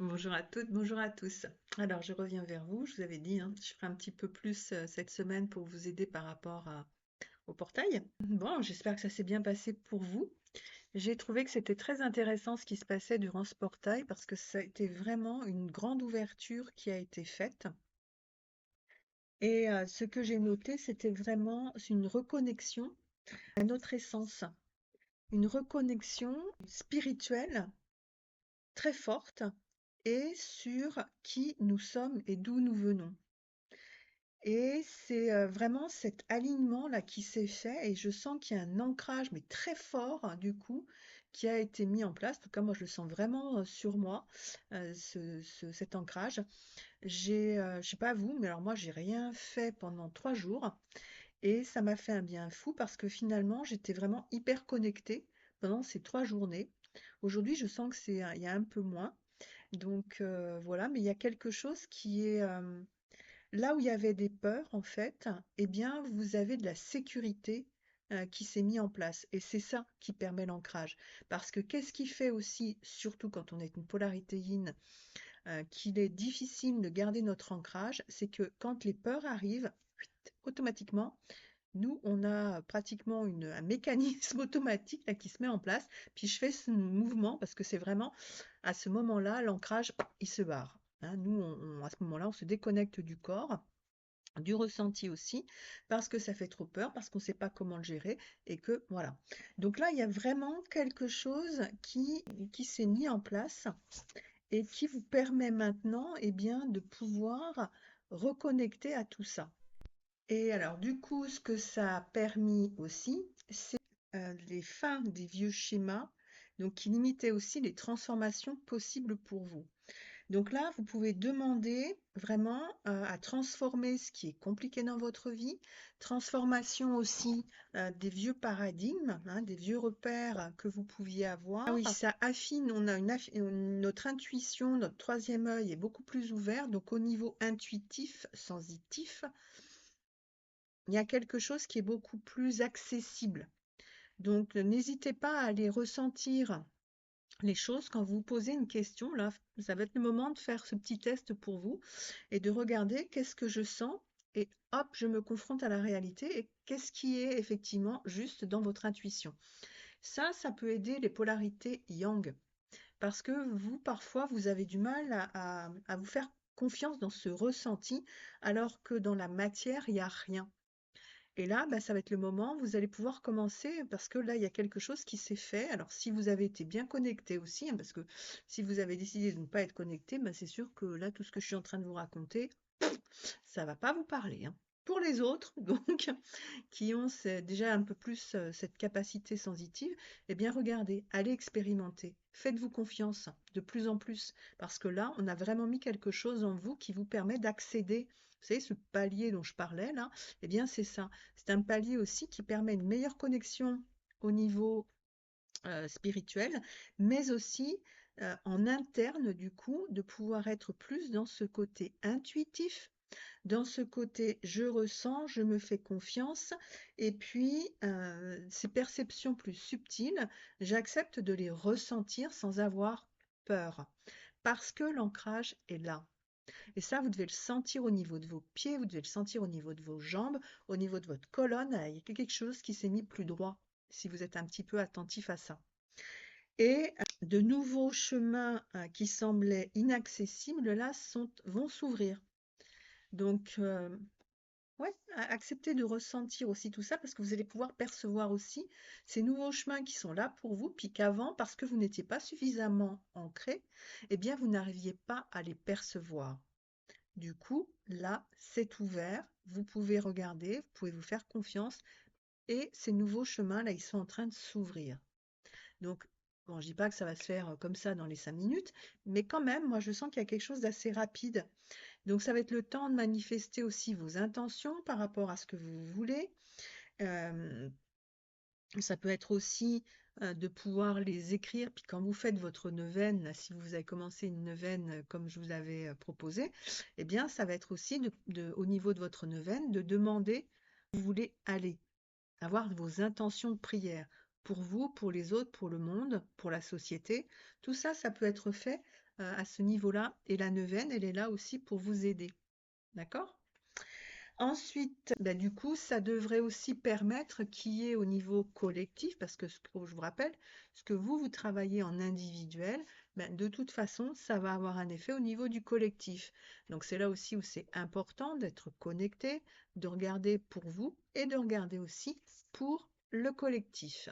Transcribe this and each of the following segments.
Bonjour à toutes, bonjour à tous. Alors, je reviens vers vous. Je vous avais dit, hein, je ferai un petit peu plus cette semaine pour vous aider par rapport au portail. Bon, j'espère que ça s'est bien passé pour vous. J'ai trouvé que c'était très intéressant ce qui se passait durant ce portail parce que ça a été vraiment une grande ouverture qui a été faite. Et ce que j'ai noté, c'était vraiment une reconnexion à notre essence, une reconnexion spirituelle très forte et sur qui nous sommes et d'où nous venons. Et c'est, vraiment cet alignement-là qui s'est fait et je sens qu'il y a un ancrage, mais très fort, hein, du coup, qui a été mis en place. En tout cas, moi, je le sens vraiment, sur moi, cet ancrage. Je sais pas vous, mais alors moi, j'ai rien fait pendant 3 jours et ça m'a fait un bien fou parce que finalement, j'étais vraiment hyper connectée pendant ces 3 journées. Aujourd'hui, je sens que il y a un peu moins. Donc, voilà, mais il y a quelque chose qui est, là où il y avait des peurs, en fait, eh bien, vous avez de la sécurité qui s'est mis en place. Et c'est ça qui permet l'ancrage. Parce que qu'est-ce qui fait aussi, surtout quand on est une polarité yin, qu'il est difficile de garder notre ancrage, c'est que quand les peurs arrivent, automatiquement, nous, on a pratiquement un mécanisme automatique là, qui se met en place. Puis je fais ce mouvement parce que c'est vraiment à ce moment-là, l'ancrage, il se barre. Hein. Nous, à ce moment-là, on se déconnecte du corps, du ressenti aussi, parce que ça fait trop peur, parce qu'on ne sait pas comment le gérer, et que voilà. Donc là, il y a vraiment quelque chose qui s'est mis en place et qui vous permet maintenant, eh bien, de pouvoir reconnecter à tout ça. Et alors, du coup, ce que ça a permis aussi, c'est les fins des vieux schémas, donc qui limitaient aussi les transformations possibles pour vous. Donc là, vous pouvez demander vraiment à transformer ce qui est compliqué dans votre vie, transformation aussi des vieux paradigmes, hein, des vieux repères que vous pouviez avoir. Ah oui, ça affine, on a notre intuition, notre troisième œil est beaucoup plus ouvert, donc au niveau intuitif, sensitif, il y a quelque chose qui est beaucoup plus accessible. Donc, n'hésitez pas à aller ressentir les choses quand vous posez une question. Là, ça va être le moment de faire ce petit test pour vous et de regarder qu'est-ce que je sens et hop, je me confronte à la réalité et qu'est-ce qui est effectivement juste dans votre intuition. Ça peut aider les polarités yang parce que vous, parfois, vous avez du mal à vous faire confiance dans ce ressenti alors que dans la matière, il n'y a rien. Et là, bah, ça va être le moment, vous allez pouvoir commencer parce que là, il y a quelque chose qui s'est fait. Alors, si vous avez été bien connecté aussi, hein, parce que si vous avez décidé de ne pas être connecté, bah, c'est sûr que là, tout ce que je suis en train de vous raconter, ça va pas vous parler, hein. Pour les autres, donc, qui ont déjà un peu plus cette capacité sensitive, eh bien, regardez, allez expérimenter. Faites-vous confiance de plus en plus, parce que là, on a vraiment mis quelque chose en vous qui vous permet d'accéder. Vous savez, ce palier dont je parlais là, eh bien, c'est ça. C'est un palier aussi qui permet une meilleure connexion au niveau spirituel, mais aussi en interne, du coup, de pouvoir être plus dans ce côté intuitif, dans ce côté je ressens, je me fais confiance, et puis ces perceptions plus subtiles, j'accepte de les ressentir sans avoir peur, parce que l'ancrage est là. Et ça, vous devez le sentir au niveau de vos pieds, vous devez le sentir au niveau de vos jambes, au niveau de votre colonne. Il y a quelque chose qui s'est mis plus droit, si vous êtes un petit peu attentif à ça. Et de nouveaux chemins qui semblaient inaccessibles, là, vont s'ouvrir. Donc, ouais, acceptez de ressentir aussi tout ça parce que vous allez pouvoir percevoir aussi ces nouveaux chemins qui sont là pour vous, puis qu'avant, parce que vous n'étiez pas suffisamment ancré, eh bien, vous n'arriviez pas à les percevoir. Du coup, là, c'est ouvert, vous pouvez regarder, vous pouvez vous faire confiance et ces nouveaux chemins, là, ils sont en train de s'ouvrir. Donc, bon, je dis pas que ça va se faire comme ça dans les 5 minutes, mais quand même, moi, je sens qu'il y a quelque chose d'assez rapide. Donc, ça va être le temps de manifester aussi vos intentions par rapport à ce que vous voulez. Euh, Ça peut être aussi de pouvoir les écrire. Puis quand vous faites votre neuvaine, là, si vous avez commencé une neuvaine comme je vous avais proposé, eh bien, ça va être aussi au niveau de votre neuvaine de demander où vous voulez aller, avoir vos intentions de prière pour vous, pour les autres, pour le monde, pour la société. Tout ça, ça peut être fait à ce niveau-là. Et la neuvaine, elle est là aussi pour vous aider. D'accord? Ensuite, bah, du coup, ça devrait aussi permettre qu'il y ait au niveau collectif, parce que je vous rappelle, ce que vous travaillez en individuel, ben, de toute façon, ça va avoir un effet au niveau du collectif. Donc c'est là aussi où c'est important d'être connecté, de regarder pour vous et de regarder aussi pour le collectif.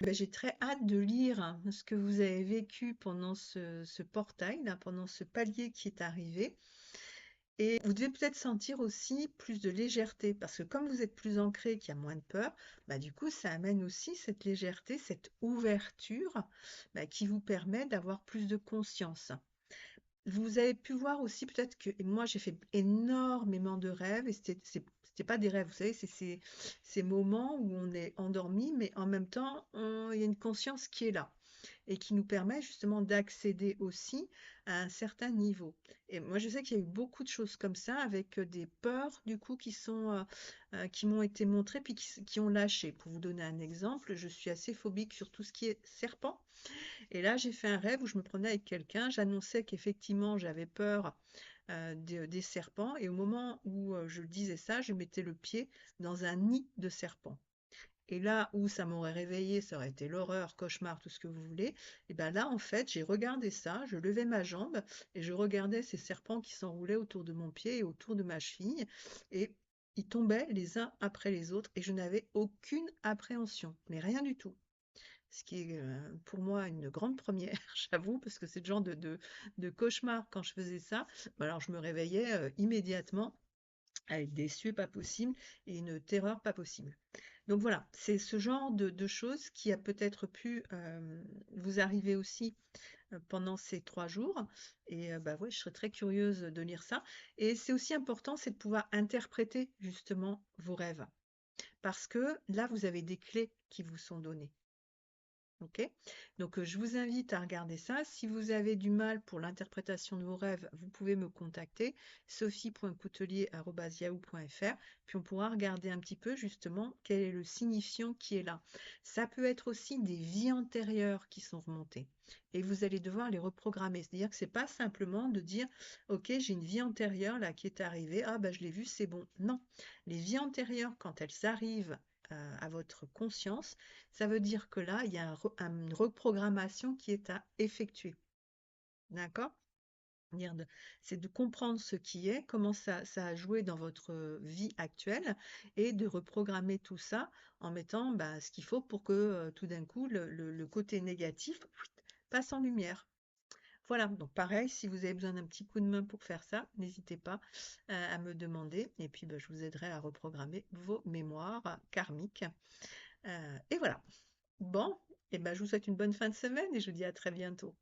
Ben, j'ai très hâte de lire ce que vous avez vécu pendant ce portail, là, pendant ce palier qui est arrivé. Et vous devez peut-être sentir aussi plus de légèreté, parce que comme vous êtes plus ancré, qu'il y a moins de peur, bah, du coup, ça amène aussi cette légèreté, cette ouverture, bah, qui vous permet d'avoir plus de conscience. Vous avez pu voir aussi peut-être que et moi j'ai fait énormément de rêves et c'était pas des rêves, vous savez, c'est ces moments où on est endormi, mais en même temps, il y a une conscience qui est là et qui nous permet justement d'accéder aussi à un certain niveau. Et moi, je sais qu'il y a eu beaucoup de choses comme ça, avec des peurs du coup qui m'ont été montrées puis qui ont lâché. Pour vous donner un exemple, je suis assez phobique sur tout ce qui est serpent. Et là, j'ai fait un rêve où je me prenais avec quelqu'un, j'annonçais qu'effectivement j'avais peur des serpents, et au moment où je disais ça, je mettais le pied dans un nid de serpents. Et là où ça m'aurait réveillé, ça aurait été l'horreur, cauchemar, tout ce que vous voulez. Et bien là, en fait, j'ai regardé ça, je levais ma jambe et je regardais ces serpents qui s'enroulaient autour de mon pied et autour de ma cheville. Et ils tombaient les uns après les autres et je n'avais aucune appréhension, mais rien du tout. Ce qui est pour moi une grande première, j'avoue, parce que c'est le genre de cauchemar quand je faisais ça. Alors je me réveillais immédiatement avec des sueurs pas possibles et une terreur pas possible. Donc voilà, c'est ce genre de choses qui a peut-être pu vous arriver aussi pendant ces 3 jours. Et bah ouais, je serais très curieuse de lire ça. Et c'est aussi important, c'est de pouvoir interpréter justement vos rêves. Parce que là, vous avez des clés qui vous sont données. Ok? Donc, je vous invite à regarder ça. Si vous avez du mal pour l'interprétation de vos rêves, vous pouvez me contacter, sophie.coutelier@yahoo.fr, puis on pourra regarder un petit peu justement quel est le signifiant qui est là. Ça peut être aussi des vies antérieures qui sont remontées et vous allez devoir les reprogrammer. C'est-à-dire que c'est pas simplement de dire, ok, j'ai une vie antérieure là qui est arrivée, ah bah je l'ai vue, c'est bon. Non, les vies antérieures, quand elles arrivent à votre conscience, ça veut dire que là, il y a une reprogrammation qui est à effectuer. D'accord? C'est de comprendre ce qui est, comment ça a joué dans votre vie actuelle et de reprogrammer tout ça en mettant bah, ce qu'il faut pour que tout d'un coup, le côté négatif passe en lumière. Voilà, donc pareil, si vous avez besoin d'un petit coup de main pour faire ça, n'hésitez pas à me demander et puis bah, je vous aiderai à reprogrammer vos mémoires karmiques. Et voilà. Bon, et ben, je vous souhaite une bonne fin de semaine et je vous dis à très bientôt.